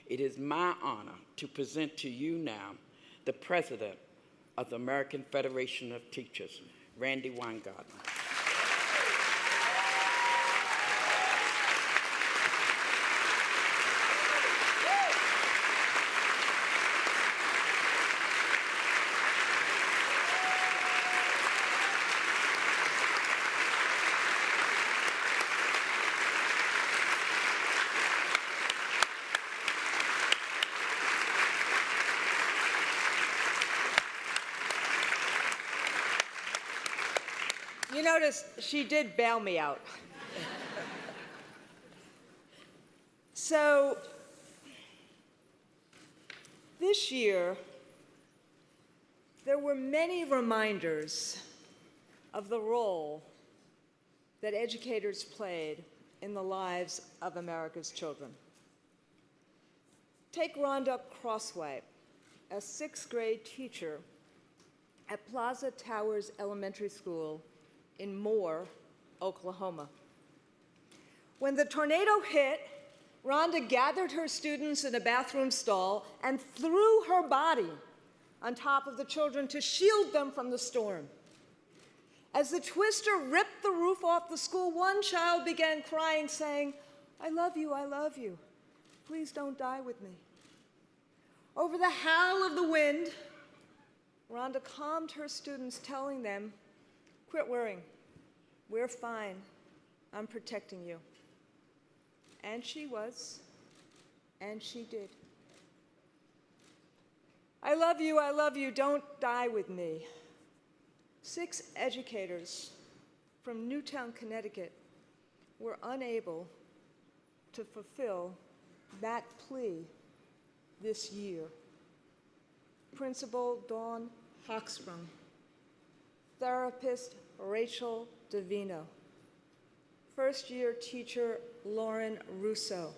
it is my honor to present to you now the President of the American Federation of Teachers, Randi Weingarten. You notice she did bail me out. So this year, there were many reminders of the role that educators played in the lives of America's children. Take Rhonda Crossway, a sixth grade teacher at Plaza Towers Elementary School in Moore, Oklahoma. When the tornado hit, Rhonda gathered her students in a bathroom stall and threw her body on top of the children to shield them from the storm. As the twister ripped the roof off the school, one child began crying, saying, I love you, please don't die with me. Over the howl of the wind, Rhonda calmed her students, telling them, quit worrying. We're fine. I'm protecting you. And she was, and she did. I love you, don't die with me. 6 educators from Newtown, Connecticut were unable to fulfill that plea this year. Principal Dawn Hochstrom, therapist Rachel Davino, first-year teacher Lauren Russo,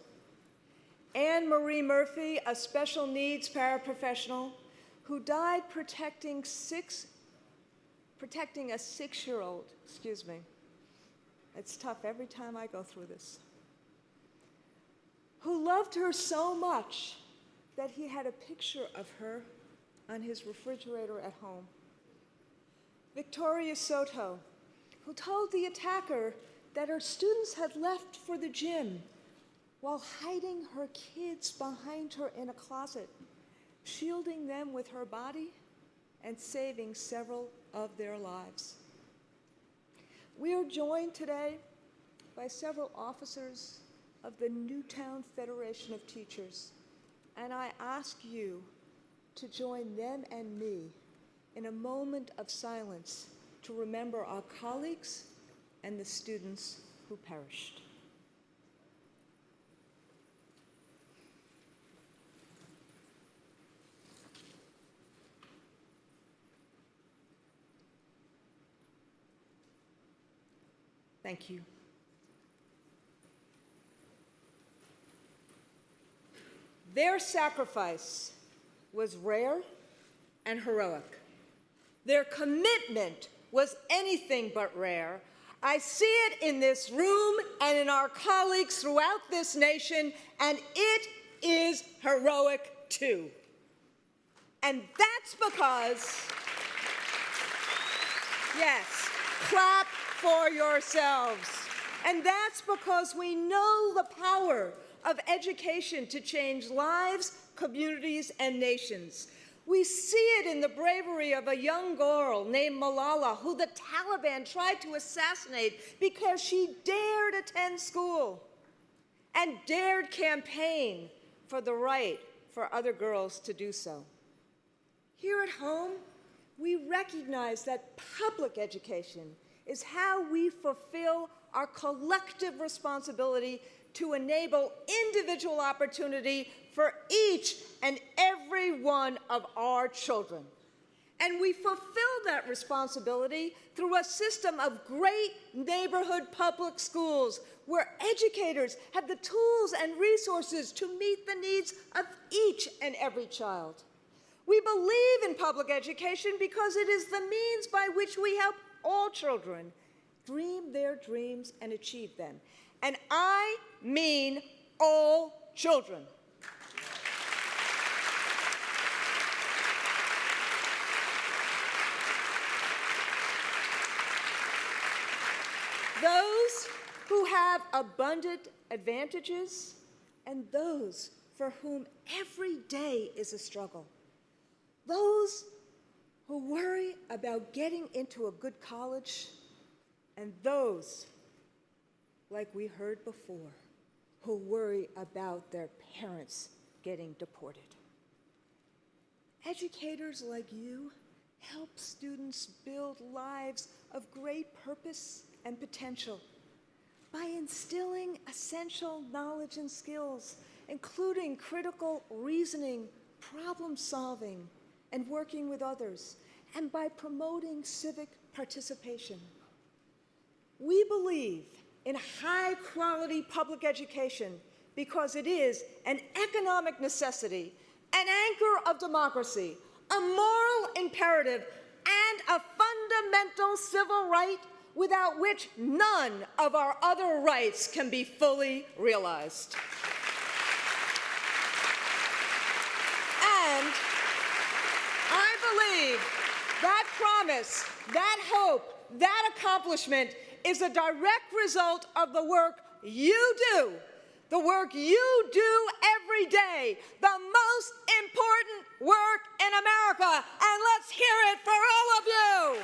Anne Marie Murphy, a special needs paraprofessional who died protecting a 6-year-old, it's tough every time I go through this, who loved her so much that he had a picture of her on his refrigerator at home. Victoria Soto, who told the attacker that her students had left for the gym while hiding her kids behind her in a closet, shielding them with her body and saving several of their lives. We are joined today by several officers of the Newtown Federation of Teachers, and I ask you to join them and me in a moment of silence to remember our colleagues and the students who perished. Thank you. Their sacrifice was rare and heroic. Their commitment was anything but rare. I see it in this room and in our colleagues throughout this nation, and it is heroic too. And that's because, yes, clap for yourselves. And that's because we know the power of education to change lives, communities, and nations. We see it in the bravery of a young girl named Malala, who the Taliban tried to assassinate because she dared attend school and dared campaign for the right for other girls to do so. Here at home, we recognize that public education is how we fulfill our collective responsibility to enable individual opportunity for each and every one of our children. And we fulfill that responsibility through a system of great neighborhood public schools where educators have the tools and resources to meet the needs of each and every child. We believe in public education because it is the means by which we help all children dream their dreams and achieve them. And I mean all children. those who have abundant advantages, and those for whom every day is a struggle. Those who worry about getting into a good college, and those, like we heard before, who worry about their parents getting deported. Educators like you help students build lives of great purpose and potential by instilling essential knowledge and skills, including critical reasoning, problem solving, and working with others, and by promoting civic participation. We believe in high-quality public education because it is an economic necessity, an anchor of democracy, a moral imperative, and a fundamental civil right without which none of our other rights can be fully realized. And I believe that promise, that hope, that accomplishment is a direct result of the work you do, the work you do every day, the most important work in America. And let's hear it for all of you.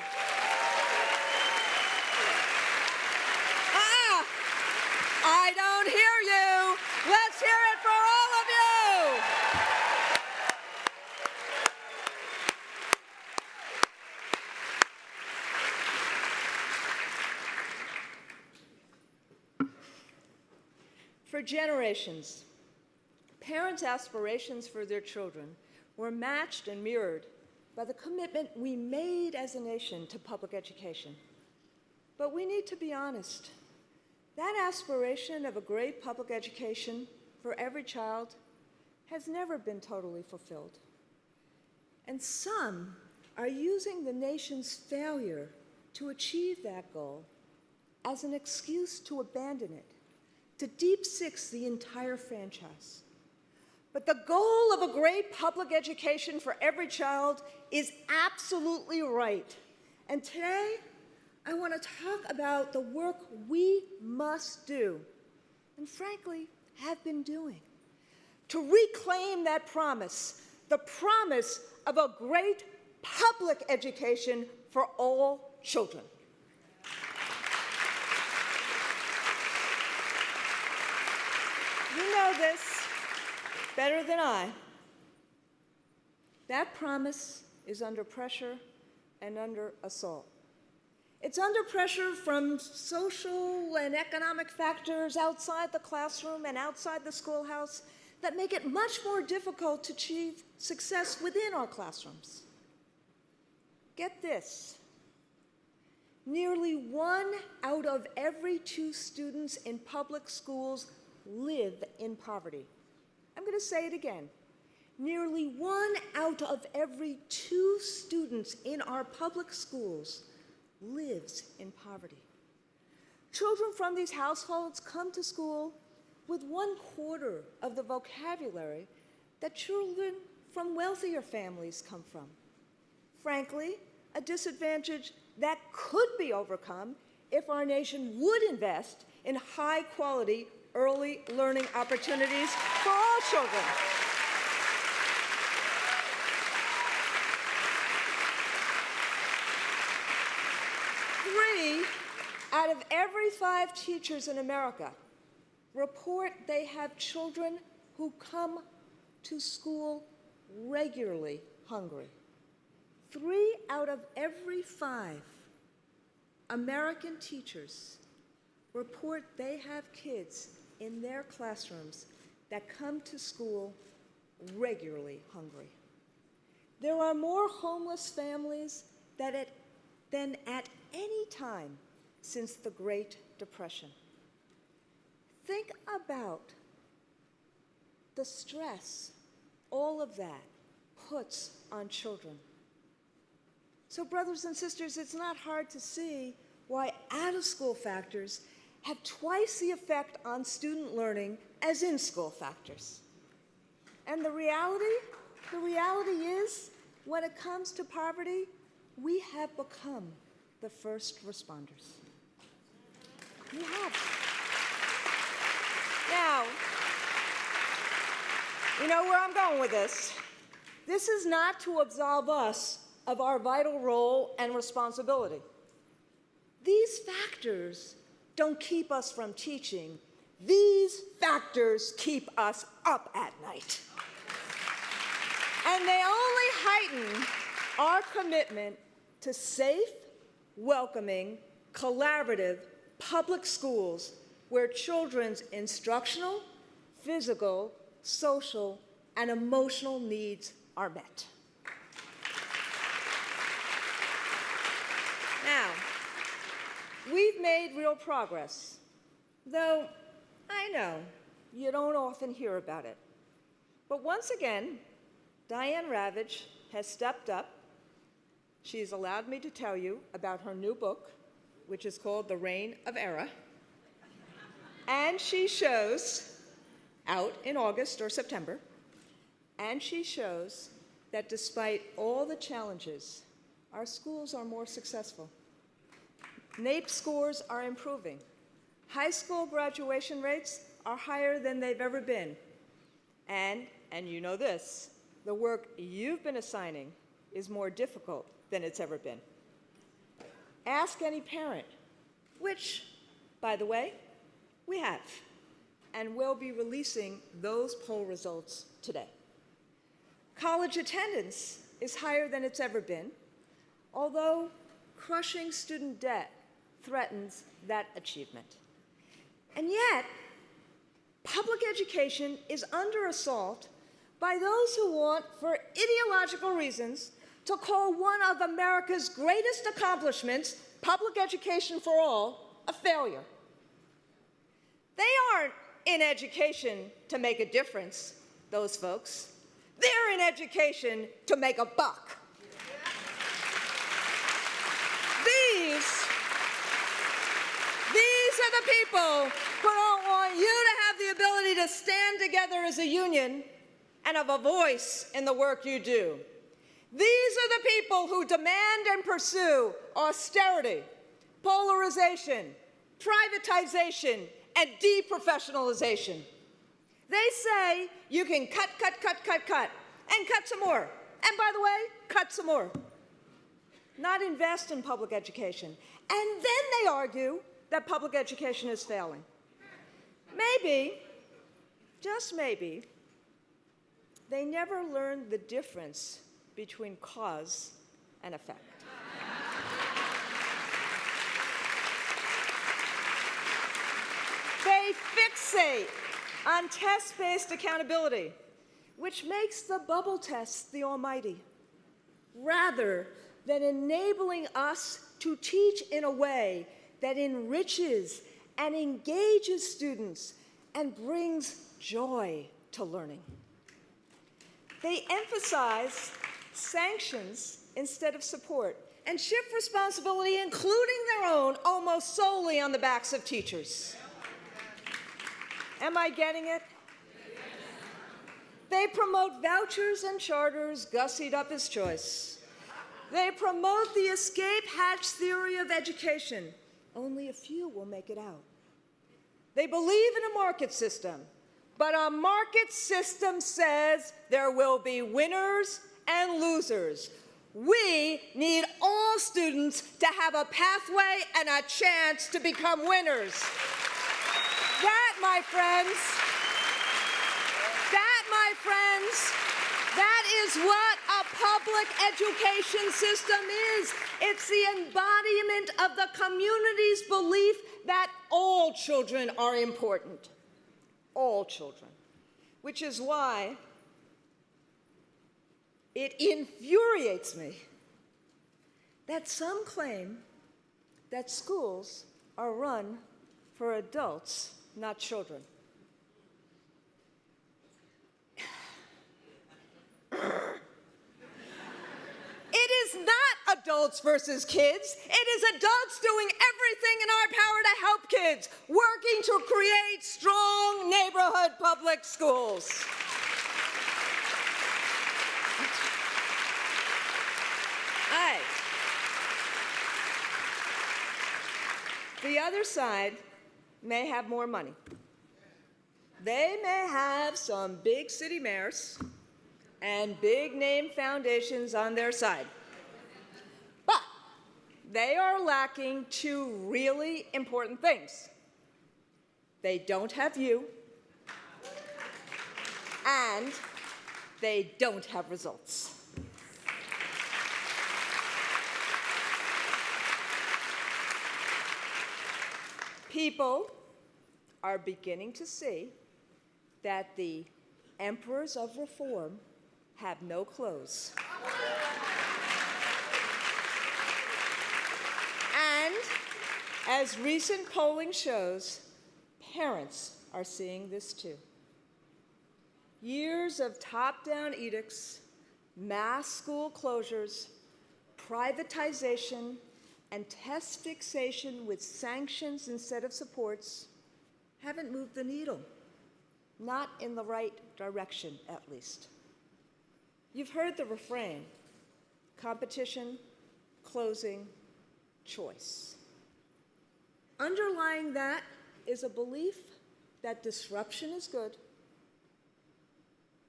I don't hear you. Let's hear it for all of you. For generations, parents' aspirations for their children were matched and mirrored by the commitment we made as a nation to public education. But we need to be honest. That aspiration of a great public education for every child has never been totally fulfilled. And some are using the nation's failure to achieve that goal as an excuse to abandon it, to deep six the entire franchise. But the goal of a great public education for every child is absolutely right. And today, I want to talk about the work we must do, and frankly, have been doing, to reclaim that promise, the promise of a great public education for all children. You know this better than I. That promise is under pressure and under assault. It's under pressure from social and economic factors outside the classroom and outside the schoolhouse that make it much more difficult to achieve success within our classrooms. Get this. Nearly 1 out of every 2 students in public schools live in poverty. I'm going to say it again. Nearly 1 out of every 2 students in our public schools lives in poverty. Children from these households come to school with 1/4 of the vocabulary that children from wealthier families come from. Frankly, a disadvantage that could be overcome if our nation would invest in high-quality early learning opportunities for all children. Out of every 5 teachers in America report they have children who come to school regularly hungry. 3 out of every 5 American teachers report they have kids in their classrooms that come to school regularly hungry. There are more homeless families than at any time since the Great Depression. Think about the stress all of that puts on children. So, brothers and sisters, it's not hard to see why out-of-school factors have twice the effect on student learning as in-school factors. And the reality is, when it comes to poverty, we have become the first responders. We have. Now, you know where I'm going with this. This is not to absolve us of our vital role and responsibility. These factors don't keep us from teaching. These factors keep us up at night. And they only heighten our commitment to safe, welcoming, collaborative public schools where children's instructional, physical, social, and emotional needs are met. Now, we've made real progress, though I know you don't often hear about it. But once again, Diane Ravitch has stepped up. She's allowed me to tell you about her new book, which is called The Reign of Error. And she shows, out in August or September, and she shows that despite all the challenges, our schools are more successful. NAEP scores are improving. High school graduation rates are higher than they've ever been. And you know this, the work you've been assigning is more difficult than it's ever been. Ask any parent, which, by the way, we have, and we'll be releasing those poll results today. College attendance is higher than it's ever been, although crushing student debt threatens that achievement. And yet, public education is under assault by those who want, for ideological reasons, to call one of America's greatest accomplishments, public education for all, a failure. They aren't in education to make a difference, those folks. They're in education to make a buck. These are the people who don't want you to have the ability to stand together as a union and have a voice in the work you do. These are the people who demand and pursue austerity, polarization, privatization, and deprofessionalization. They say you can cut, and cut some more. And by the way, cut some more. Not invest in public education. And then they argue that public education is failing. Maybe, just maybe, they never learned the difference between cause and effect. They fixate on test-based accountability, which makes the bubble test the almighty, rather than enabling us to teach in a way that enriches and engages students and brings joy to learning. They emphasize sanctions instead of support and shift responsibility, including their own, almost solely on the backs of teachers. Am I getting it? They promote vouchers and charters gussied up as choice. They promote the escape hatch theory of education. Only a few will make it out. They believe in a market system, but a market system says there will be winners and losers. We need all students to have a pathway and a chance to become winners. That, my friends, that is what a public education system is. It's the embodiment of the community's belief that all children are important. All children. Which is why it infuriates me that some claim that schools are run for adults, not children. It is not adults versus kids. It is adults doing everything in our power to help kids, working to create strong neighborhood public schools. The other side may have more money. They may have some big city mayors and big name foundations on their side. But they are lacking two really important things. They don't have you, and they don't have results. People are beginning to see that the emperors of reform have no clothes. And as recent polling shows, parents are seeing this too. Years of top-down edicts, mass school closures, privatization, and test fixation with sanctions instead of supports haven't moved the needle, not in the right direction, at least. You've heard the refrain: competition, closing, choice. Underlying that is a belief that disruption is good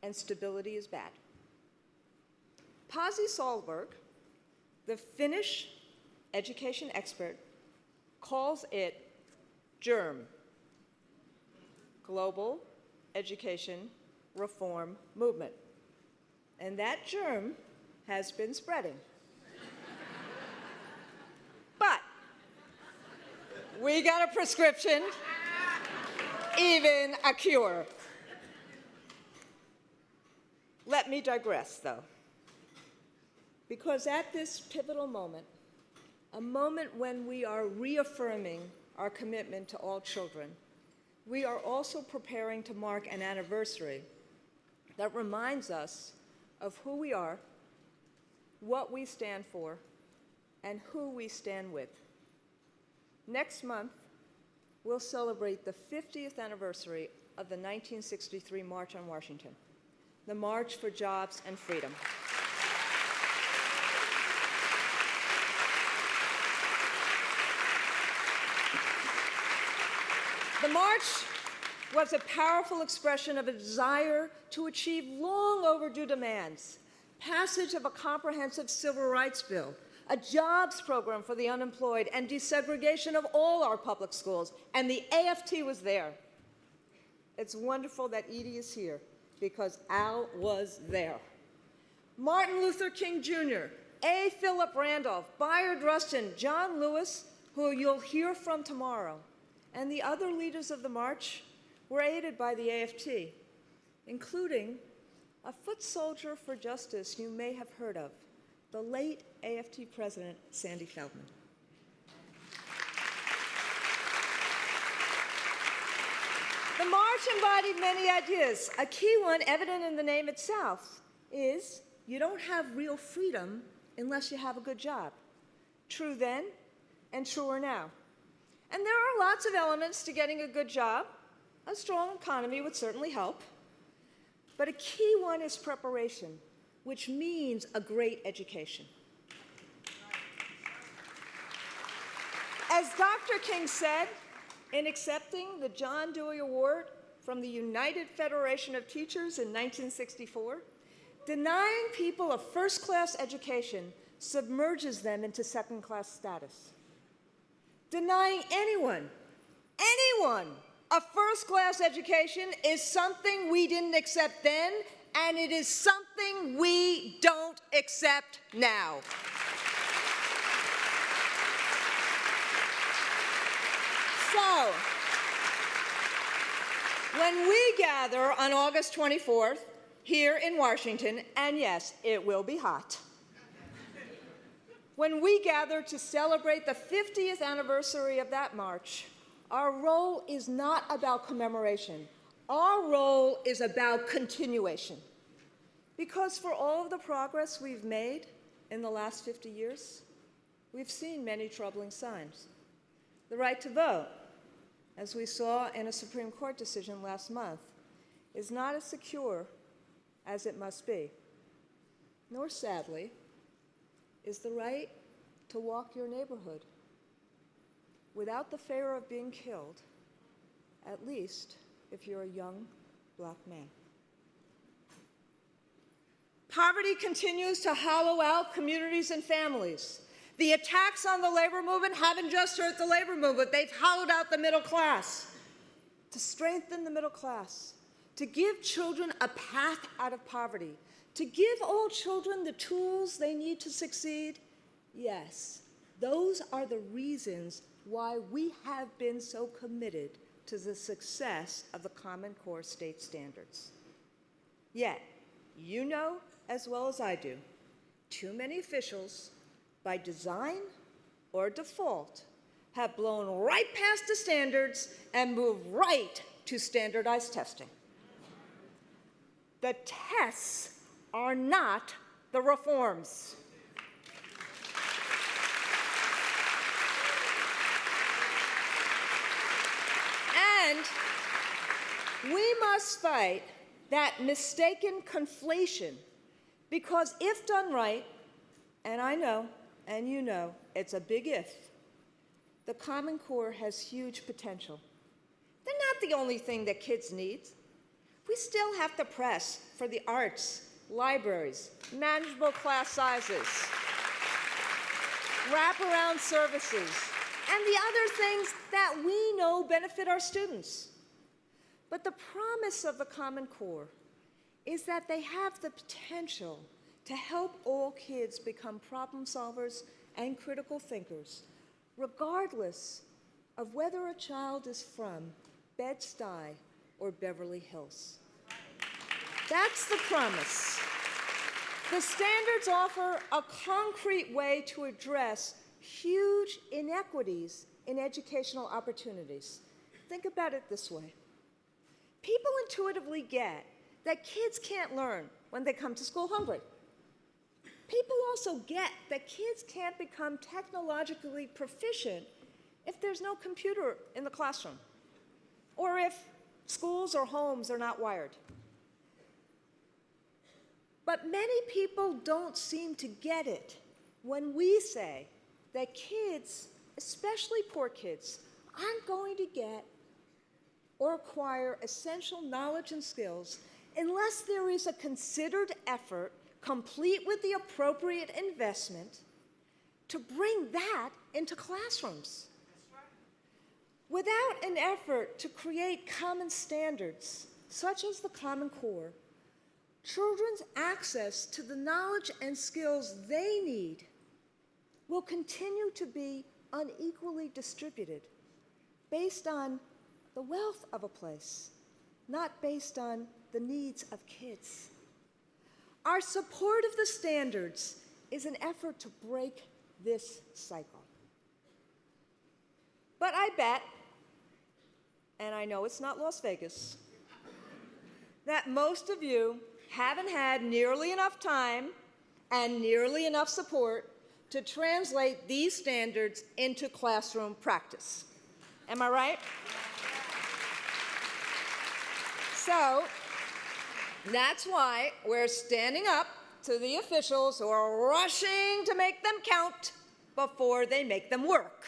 and stability is bad. Pasi Sahlberg, the Finnish education expert, calls it GERM, Global Education Reform Movement. And that germ has been spreading. But we got a prescription, even a cure. Let me digress, though, because at this pivotal moment, a moment when we are reaffirming our commitment to all children, we are also preparing to mark an anniversary that reminds us of who we are, what we stand for, and who we stand with. Next month, we'll celebrate the 50th anniversary of the 1963 March on Washington, the March for Jobs and Freedom. The march was a powerful expression of a desire to achieve long overdue demands: passage of a comprehensive civil rights bill, a jobs program for the unemployed, and desegregation of all our public schools. And the AFT was there. It's wonderful that Edie is here, because Al was there. Martin Luther King Jr., A. Philip Randolph, Bayard Rustin, John Lewis, who you'll hear from tomorrow, and the other leaders of the march were aided by the AFT, including a foot soldier for justice you may have heard of, the late AFT President Sandy Feldman. The march embodied many ideas. A key one, evident in the name itself, is you don't have real freedom unless you have a good job. True then and truer now. And there are lots of elements to getting a good job. A strong economy would certainly help. But a key one is preparation, which means a great education. As Dr. King said, in accepting the John Dewey Award from the United Federation of Teachers in 1964, denying people a first-class education submerges them into second-class status. Denying anyone, a first-class education is something we didn't accept then, and it is something we don't accept now. So, when we gather on August 24th here in Washington, and yes, it will be hot, when we gather to celebrate the 50th anniversary of that march, our role is not about commemoration. Our role is about continuation. Because for all of the progress we've made in the last 50 years, we've seen many troubling signs. The right to vote, as we saw in a Supreme Court decision last month, is not as secure as it must be. Nor, sadly, is the right to walk your neighborhood without the fear of being killed at least if you're a young black man. Poverty continues to hollow out communities and families. The attacks on the labor movement haven't just hurt the labor movement, they've hollowed out the middle class. To strengthen the middle class, to give children a path out of poverty, to give all children the tools they need to succeed, yes, those are the reasons why we have been so committed to the success of the Common Core state standards. Yet, you know as well as I do, too many officials, by design or default, have blown right past the standards and moved right to standardized testing. The tests are not the reforms. And we must fight that mistaken conflation, because if done right, and I know, and you know, it's a big if, the Common Core has huge potential. They're not the only thing that kids need. We still have to press for the arts, libraries, manageable class sizes, wraparound services, and the other things that we know benefit our students. But the promise of the Common Core is that they have the potential to help all kids become problem solvers and critical thinkers, regardless of whether a child is from Bed-Stuy or Beverly Hills. That's the promise. The standards offer a concrete way to address huge inequities in educational opportunities. Think about it this way. People intuitively get that kids can't learn when they come to school hungry. People also get that kids can't become technologically proficient if there's no computer in the classroom, or if schools or homes are not wired. But many people don't seem to get it when we say that kids, especially poor kids, aren't going to get or acquire essential knowledge and skills unless there is a considered effort, complete with the appropriate investment, to bring that into classrooms. Without an effort to create common standards, such as the Common Core, children's access to the knowledge and skills they need will continue to be unequally distributed based on the wealth of a place, not based on the needs of kids. Our support of the standards is an effort to break this cycle. But I bet, and I know it's not Las Vegas, that most of you haven't had nearly enough time and nearly enough support to translate these standards into classroom practice. Am I right? So that's why we're standing up to the officials who are rushing to make them count before they make them work.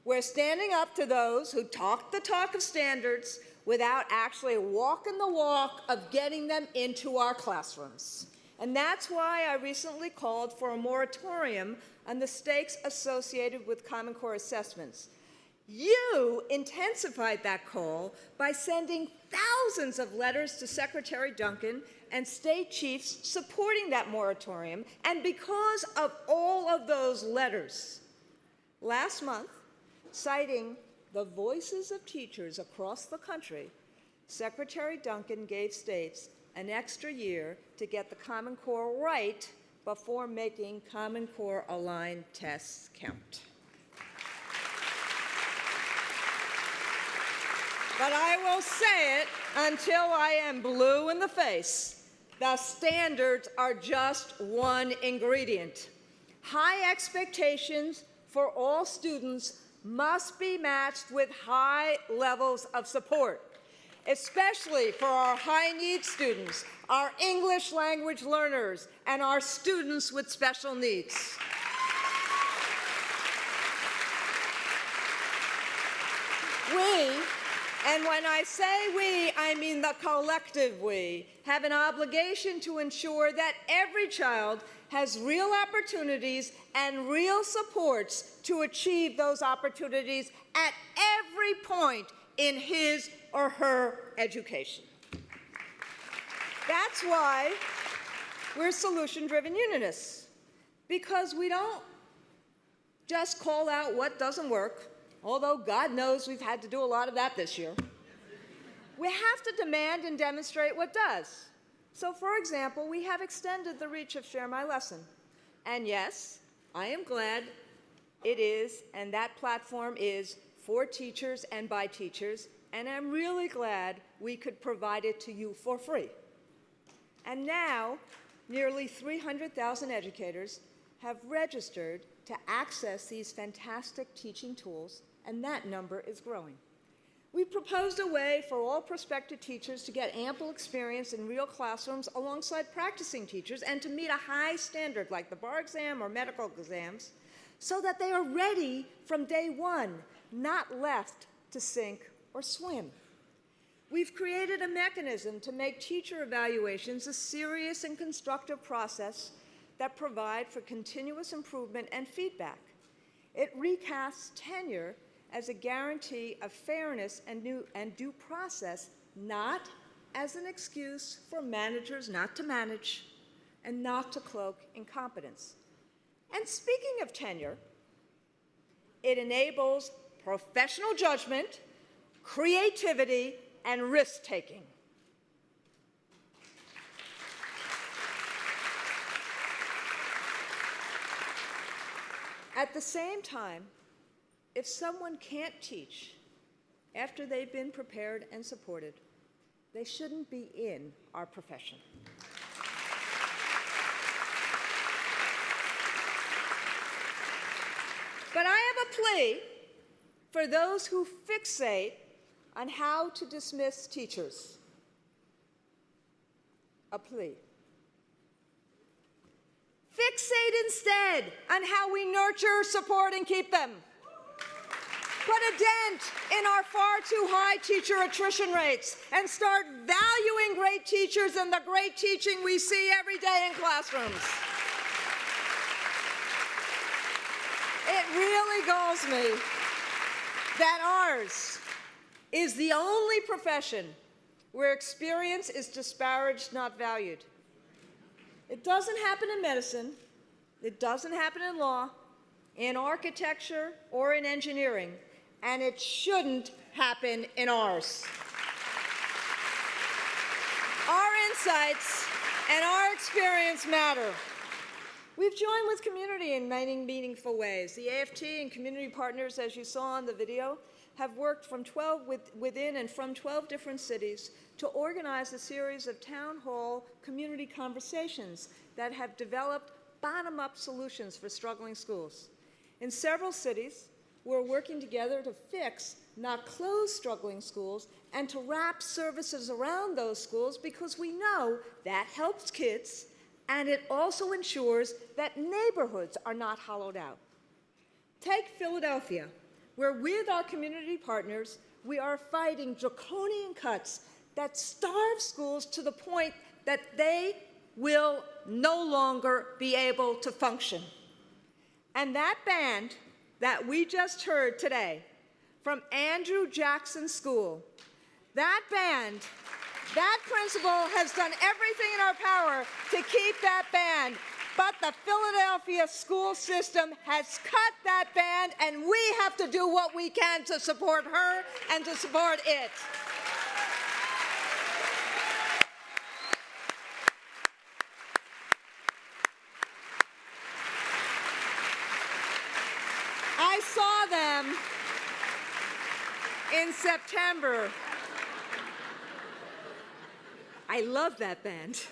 We're standing up to those who talk the talk of standards without actually walking the walk of getting them into our classrooms. And that's why I recently called for a moratorium on the stakes associated with Common Core assessments. You intensified that call by sending thousands of letters to Secretary Duncan and state chiefs supporting that moratorium. And because of all of those letters, last month, citing the voices of teachers across the country, Secretary Duncan gave states an extra year to get the Common Core right before making Common Core aligned tests count. But I will say it until I am blue in the face. The standards are just one ingredient. High expectations for all students must be matched with high levels of support, especially for our high-need students, our English language learners, and our students with special needs. And when I say we, I mean the collective we, have an obligation to ensure that every child has real opportunities and real supports to achieve those opportunities at every point in his or her education. That's why we're solution-driven unionists, because we don't just call out what doesn't work, although God knows we've had to do a lot of that this year. We have to demand and demonstrate what does. So, for example, we have extended the reach of Share My Lesson. And yes, I am glad it is, and that platform is for teachers and by teachers, and I'm really glad we could provide it to you for free. And now, nearly 300,000 educators have registered to access these fantastic teaching tools, and that number is growing. We proposed a way for all prospective teachers to get ample experience in real classrooms alongside practicing teachers and to meet a high standard like the bar exam or medical exams so that they are ready from day one, not left to sink or swim. We've created a mechanism to make teacher evaluations a serious and constructive process that provide for continuous improvement and feedback. It recasts tenure as a guarantee of fairness and due process, not as an excuse for managers not to manage and not to cloak incompetence. And speaking of tenure, it enables professional judgment, creativity, and risk-taking. At the same time, if someone can't teach after they've been prepared and supported, they shouldn't be in our profession. But I have a plea for those who fixate on how to dismiss teachers. A plea. Fixate instead on how we nurture, support, and keep them. Put a dent in our far too high teacher attrition rates and start valuing great teachers and the great teaching we see every day in classrooms. It really galls me that ours is the only profession where experience is disparaged, not valued. It doesn't happen in medicine, it doesn't happen in law, in architecture, or in engineering, and it shouldn't happen in ours. Our insights and our experience matter. We've joined with community in many meaningful ways. The AFT and community partners, as you saw in the video, have worked from 12 within and from 12 different cities to organize a series of town hall community conversations that have developed bottom-up solutions for struggling schools. In several cities, we're working together to fix, not close, struggling schools and to wrap services around those schools because we know that helps kids and it also ensures that neighborhoods are not hollowed out. Take Philadelphia, where with our community partners, we are fighting draconian cuts that starve schools to the point that they will no longer be able to function. And that band that we just heard today from Andrew Jackson School, that band, that principal has done everything in our power to keep that band, but the Philadelphia school system has cut that band, and we have to do what we can to support her and to support it. I saw them in September. I love that band.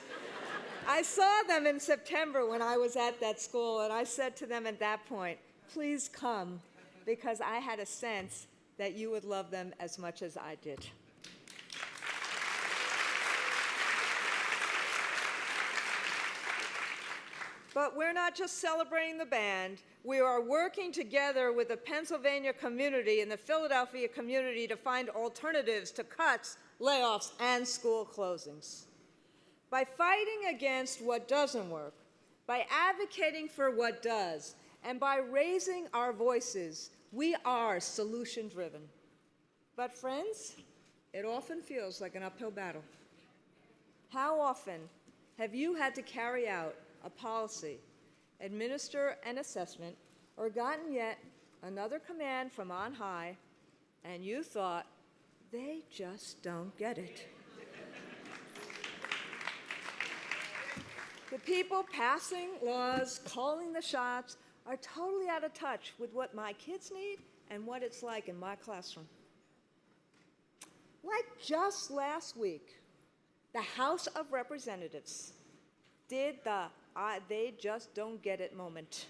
I saw them in September when I was at that school, and I said to them at that point, please come, because I had a sense that you would love them as much as I did. But we're not just celebrating the band. We are working together with the Pennsylvania community and the Philadelphia community to find alternatives to cuts, layoffs, and school closings. By fighting against what doesn't work, by advocating for what does, and by raising our voices, we are solution-driven. But friends, it often feels like an uphill battle. How often have you had to carry out a policy, administer an assessment, or gotten yet another command from on high, and you thought, they just don't get it? The people passing laws, calling the shots, are totally out of touch with what my kids need and what it's like in my classroom. Like just last week, the House of Representatives did the they just don't get it moment,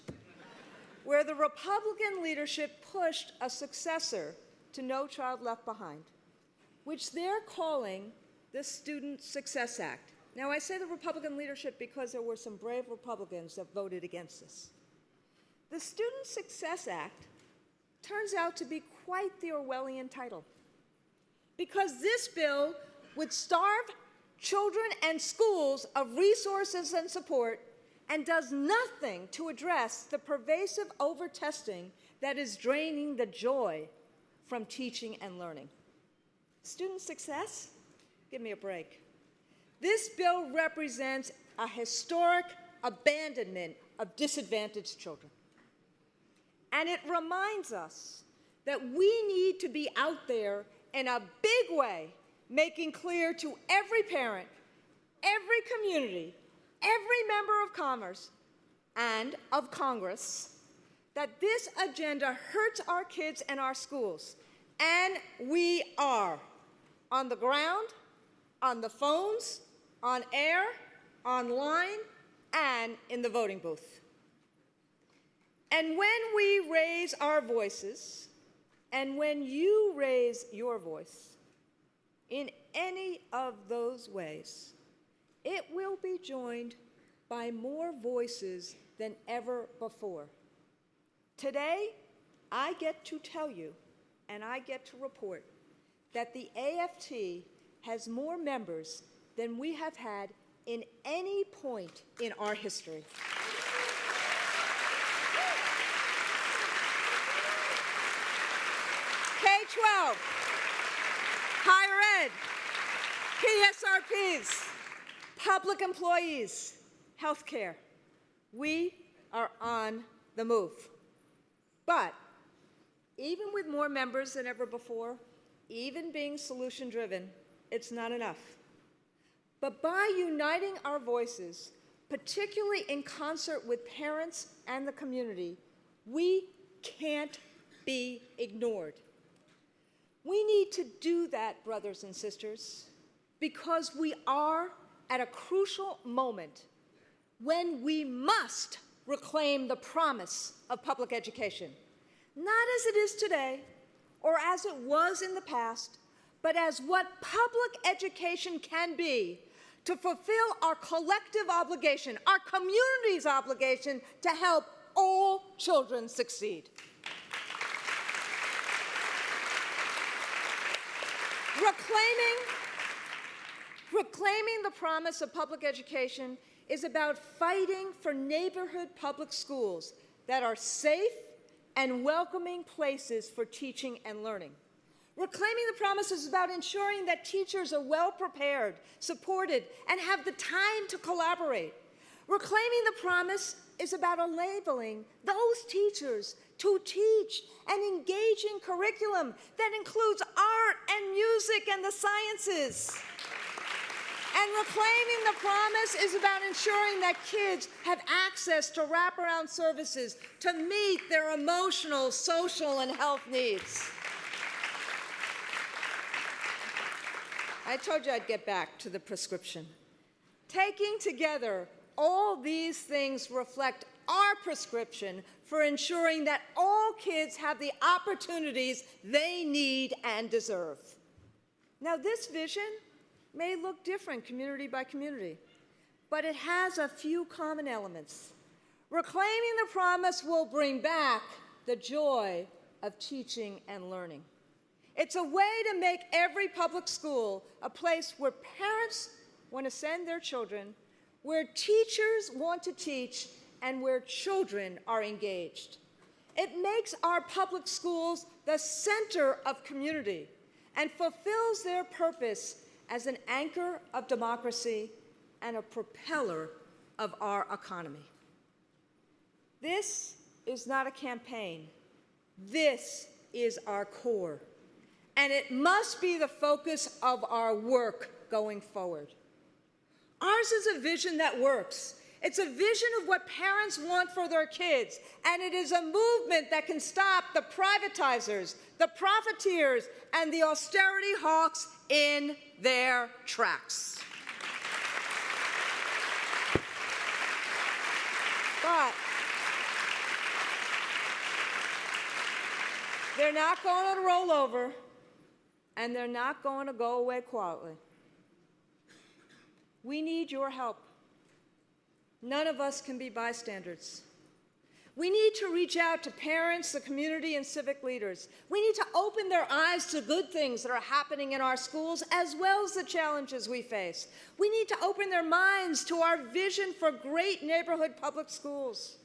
where the Republican leadership pushed a successor to No Child Left Behind, which they're calling the Student Success Act. Now, I say the Republican leadership because there were some brave Republicans that voted against this. The Student Success Act turns out to be quite the Orwellian title, because this bill would starve children and schools of resources and support and does nothing to address the pervasive over-testing that is draining the joy from teaching and learning. Student success? Give me a break. This bill represents a historic abandonment of disadvantaged children. And it reminds us that we need to be out there in a big way, making clear to every parent, every community, every member of Commerce and of Congress that this agenda hurts our kids and our schools. And we are on the ground, on the phones, on air, online, and in the voting booth. And when we raise our voices, and when you raise your voice in any of those ways, it will be joined by more voices than ever before. Today, I get to tell you, and I get to report, that the AFT has more members than we have had in any point in our history. K-12, higher ed, PSRPs, public employees, healthcare. We are on the move. But even with more members than ever before, even being solution-driven, it's not enough. But by uniting our voices, particularly in concert with parents and the community, we can't be ignored. We need to do that, brothers and sisters, because we are at a crucial moment when we must reclaim the promise of public education, not as it is today or as it was in the past, but as what public education can be to fulfill our collective obligation, our community's obligation to help all children succeed. Reclaiming the promise of public education is about fighting for neighborhood public schools that are safe and welcoming places for teaching and learning. Reclaiming the promise is about ensuring that teachers are well prepared, supported, and have the time to collaborate. Reclaiming the promise is about enabling those teachers to teach an engaging curriculum that includes art and music and the sciences. And reclaiming the promise is about ensuring that kids have access to wraparound services to meet their emotional, social, and health needs. I told you I'd get back to the prescription. Taking together all these things reflect our prescription for ensuring that all kids have the opportunities they need and deserve. Now, this vision may look different community by community, but it has a few common elements. Reclaiming the promise will bring back the joy of teaching and learning. It's a way to make every public school a place where parents want to send their children, where teachers want to teach, and where children are engaged. It makes our public schools the center of community and fulfills their purpose as an anchor of democracy and a propeller of our economy. This is not a campaign. This is our core, and it must be the focus of our work going forward. Ours is a vision that works. It's a vision of what parents want for their kids, and it is a movement that can stop the privatizers, the profiteers, and the austerity hawks in their tracks. But they're not going to roll over, and they're not going to go away quietly. We need your help. None of us can be bystanders. We need to reach out to parents, the community, and civic leaders. We need to open their eyes to good things that are happening in our schools, as well as the challenges we face. We need to open their minds to our vision for great neighborhood public schools.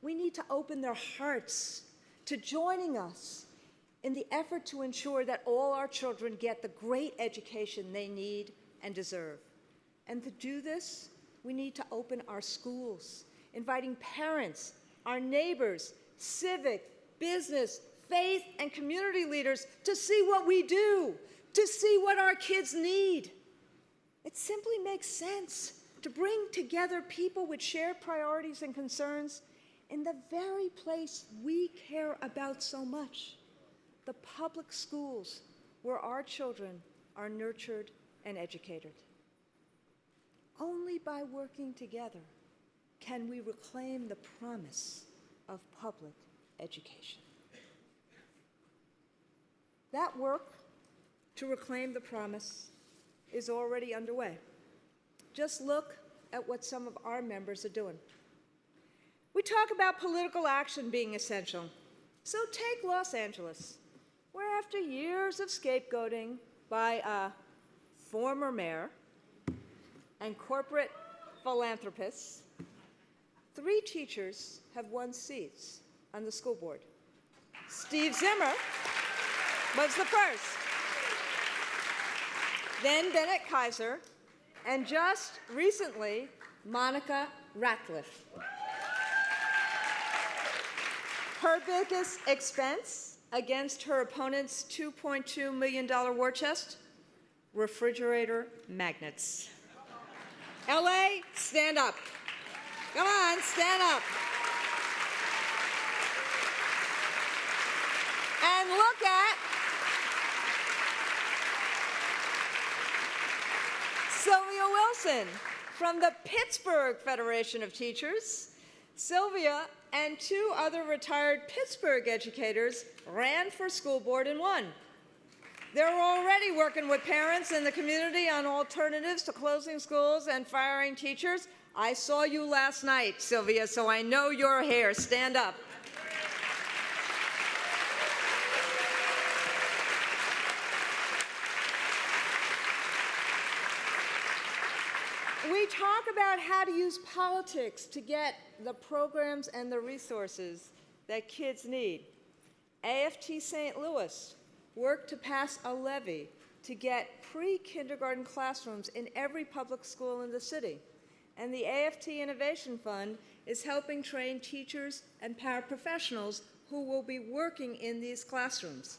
We need to open their hearts to joining us in the effort to ensure that all our children get the great education they need and deserve. And to do this, we need to open our schools, inviting parents, our neighbors, civic, business, faith, and community leaders to see what we do, to see what our kids need. It simply makes sense to bring together people with shared priorities and concerns in the very place we care about so much, the public schools where our children are nurtured and educated. Only by working together can we reclaim the promise of public education. That work to reclaim the promise is already underway. Just look at what some of our members are doing. We talk about political action being essential. So take Los Angeles, where after years of scapegoating by a former mayor and corporate philanthropists, 3 teachers have won seats on the school board. Steve Zimmer was the first, then Bennett Kaiser, and just recently, Monica Ratcliffe. Her biggest expense against her opponent's $2.2 million war chest? Refrigerator magnets. LA, stand up. Come on, stand up. And look at Sylvia Wilson from the Pittsburgh Federation of Teachers. Sylvia and 2 other retired Pittsburgh educators ran for school board and won. They're already working with parents in the community on alternatives to closing schools and firing teachers. I saw you last night, Sylvia, so I know you're here. Stand up. We talk about how to use politics to get the programs and the resources that kids need. AFT St. Louis worked to pass a levy to get pre-kindergarten classrooms in every public school in the city. And the AFT Innovation Fund is helping train teachers and paraprofessionals who will be working in these classrooms.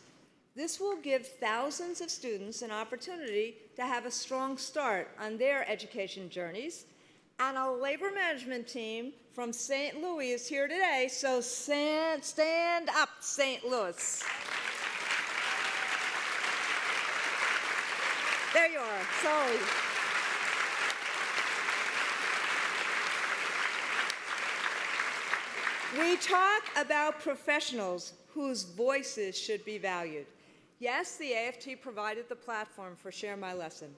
This will give thousands of students an opportunity to have a strong start on their education journeys. And a labor management team from St. Louis is here today, so stand up, St. Louis. There you are, sorry. We talk about professionals whose voices should be valued. Yes, the AFT provided the platform for Share My Lesson,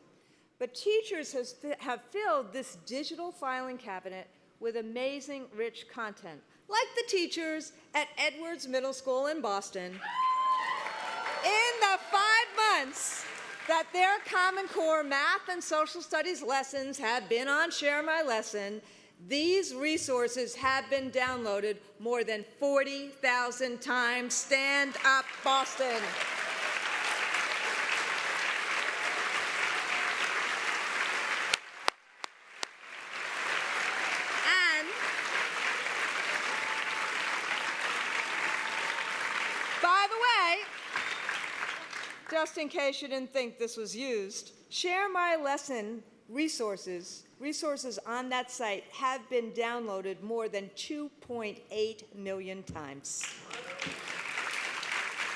but teachers have filled this digital filing cabinet with amazing, rich content, like the teachers at Edwards Middle School in Boston. In the 5 months that their Common Core math and social studies lessons have been on Share My Lesson, these resources have been downloaded more than 40,000 times. Stand up, Boston. And by the way, just in case you didn't think this was used, Share My Lesson resources on that site have been downloaded more than 2.8 million times.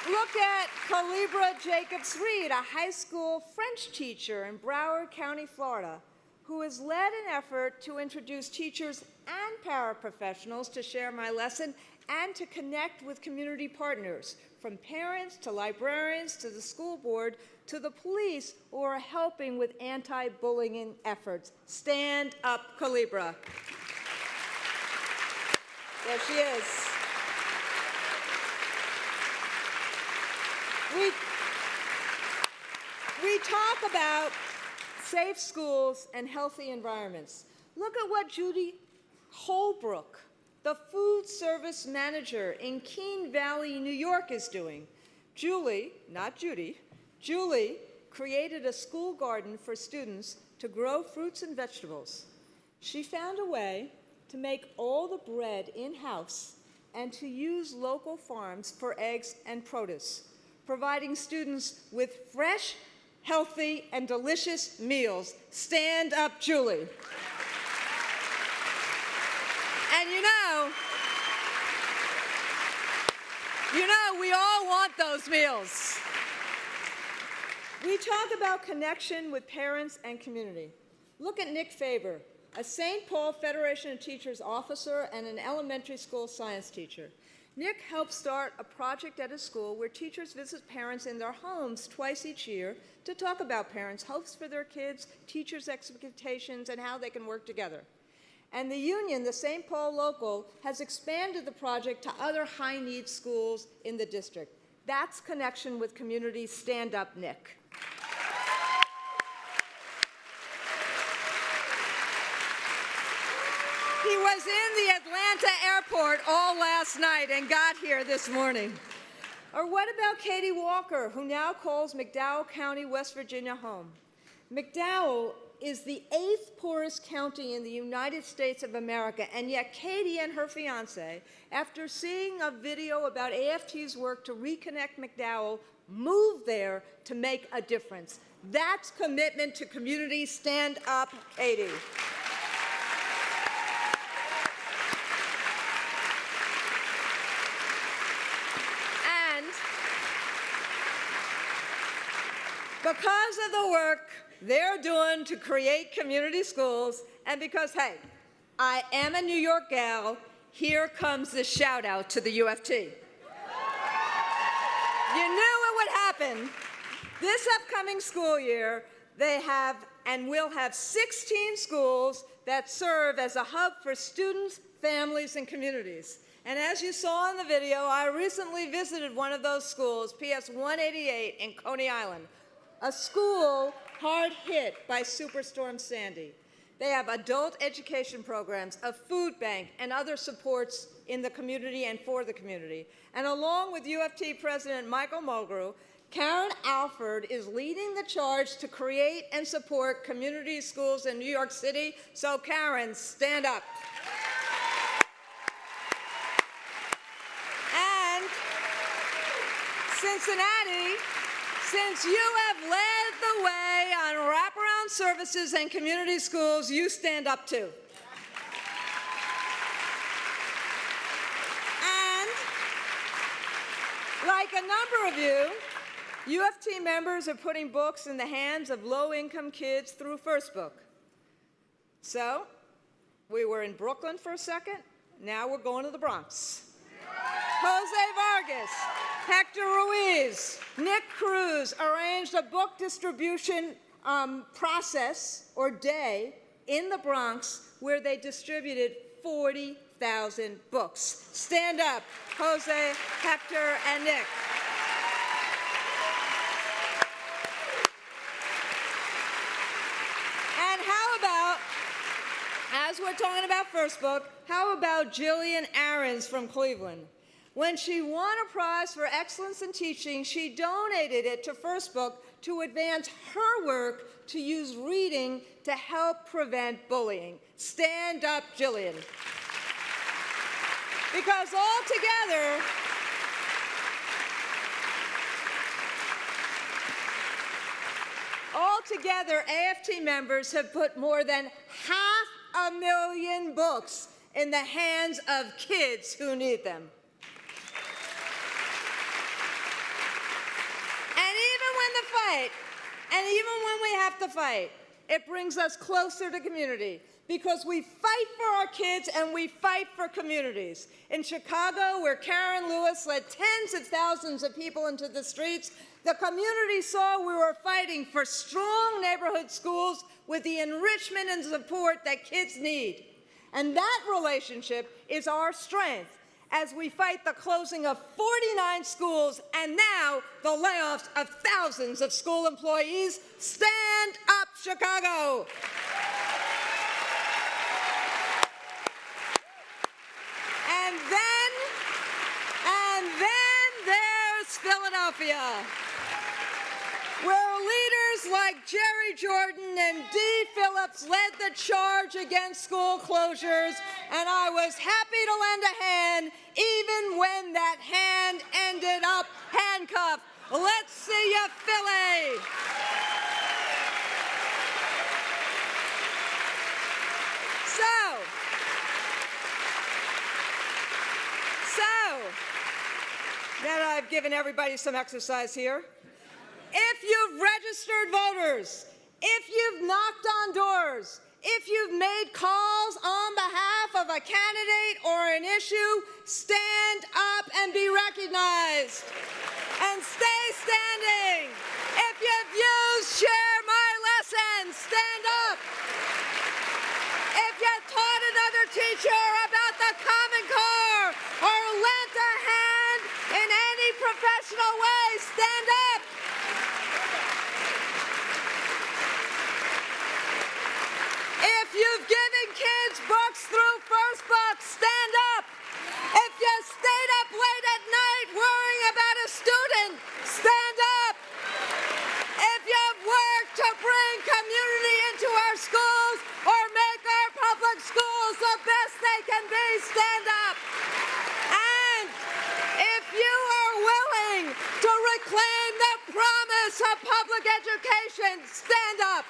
Look at Calibra Jacobs-Reed, a high school French teacher in Broward County, Florida, who has led an effort to introduce teachers and paraprofessionals to Share My Lesson and to connect with community partners, from parents to librarians to the school board to the police who are helping with anti-bullying efforts. Stand up, Calibra. There she is. We talk about safe schools and healthy environments. Look at what Judy Holbrook, the food service manager in Keene Valley, New York, is doing. Julie, not Judy, Julie created a school garden for students to grow fruits and vegetables. She found a way to make all the bread in-house and to use local farms for eggs and produce, providing students with fresh, healthy, and delicious meals. Stand up, Julie. And you know, we all want those meals. We talk about connection with parents and community. Look at Nick Faber, a St. Paul Federation of Teachers officer and an elementary school science teacher. Nick helped start a project at his school where teachers visit parents in their homes twice each year to talk about parents' hopes for their kids, teachers' expectations, and how they can work together. And the union, the St. Paul local, has expanded the project to other high-need schools in the district. That's connection with community. Stand up, Nick. He was in the Atlanta airport all last night and got here this morning. Or what about Katie Walker, who now calls McDowell County, West Virginia, home? McDowell is the 8th poorest county in the United States of America, and yet Katie and her fiance, after seeing a video about AFT's work to reconnect McDowell, moved there to make a difference. That's commitment to community. Stand up, Katie. And because of the work they're doing to create community schools, and because, hey, I am a New York gal, here comes the shout out to the UFT. You knew it would happen. This upcoming school year, they have and will have 16 schools that serve as a hub for students, families, and communities. And as you saw in the video, I recently visited one of those schools, PS 188 in Coney Island, a school hard hit by Superstorm Sandy. They have adult education programs, a food bank, and other supports in the community and for the community. And along with UFT President Michael Mulgrew, Karen Alfred is leading the charge to create and support community schools in New York City. So Karen, stand up. And Cincinnati, since you have led the way on wraparound services and community schools, you stand up too. And like a number of you, UFT members are putting books in the hands of low-income kids through FirstBook. So we were in Brooklyn for a second. Now we're going to the Bronx. Jose Vargas, Hector Ruiz, Nick Cruz arranged a book distribution process or day in the Bronx where they distributed 40,000 books. Stand up, Jose, Hector, and Nick. And how about, as we're talking about First Book, how about Jillian Ahrens from Cleveland? When she won a prize for excellence in teaching, she donated it to First Book to advance her work to use reading to help prevent bullying. Stand up, Jillian. Because altogether, AFT members have put more than 500,000 books in the hands of kids who need them. And even when we have to fight, it brings us closer to community because we fight for our kids and we fight for communities. In Chicago, where Karen Lewis led tens of thousands of people into the streets, the community saw we were fighting for strong neighborhood schools with the enrichment and support that kids need. And that relationship is our strength as we fight the closing of 49 schools and now the layoffs of thousands of school employees. Stand up, Chicago! And then there's Philadelphia, where leaders like Jerry Jordan and Dee Phillips led the charge against school closures, and I was happy to lend a hand even when that hand ended up handcuffed. Let's see you, Philly! So, now that I've given everybody some exercise here, if you've registered voters, if you've knocked on doors, if you've made calls on behalf of a candidate or an issue, stand up and be recognized. And stay standing. If you've used Share My Lessons, stand up. If you taught another teacher about the Common Core or lent a hand in any professional way, stand up. If you've given kids books through First Book, stand up. If you stayed up late at night worrying about a student, stand up. If you've worked to bring community into our schools or make our public schools the best they can be, stand up. And if you are willing to reclaim the promise of public education, stand up.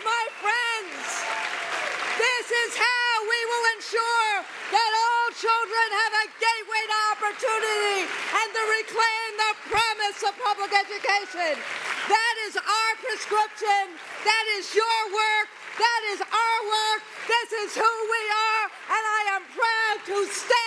My friends, this is how we will ensure that all children have a gateway to opportunity and to reclaim the promise of public education. That is our prescription. That is your work. That is our work. This is who we are, and I am proud to stand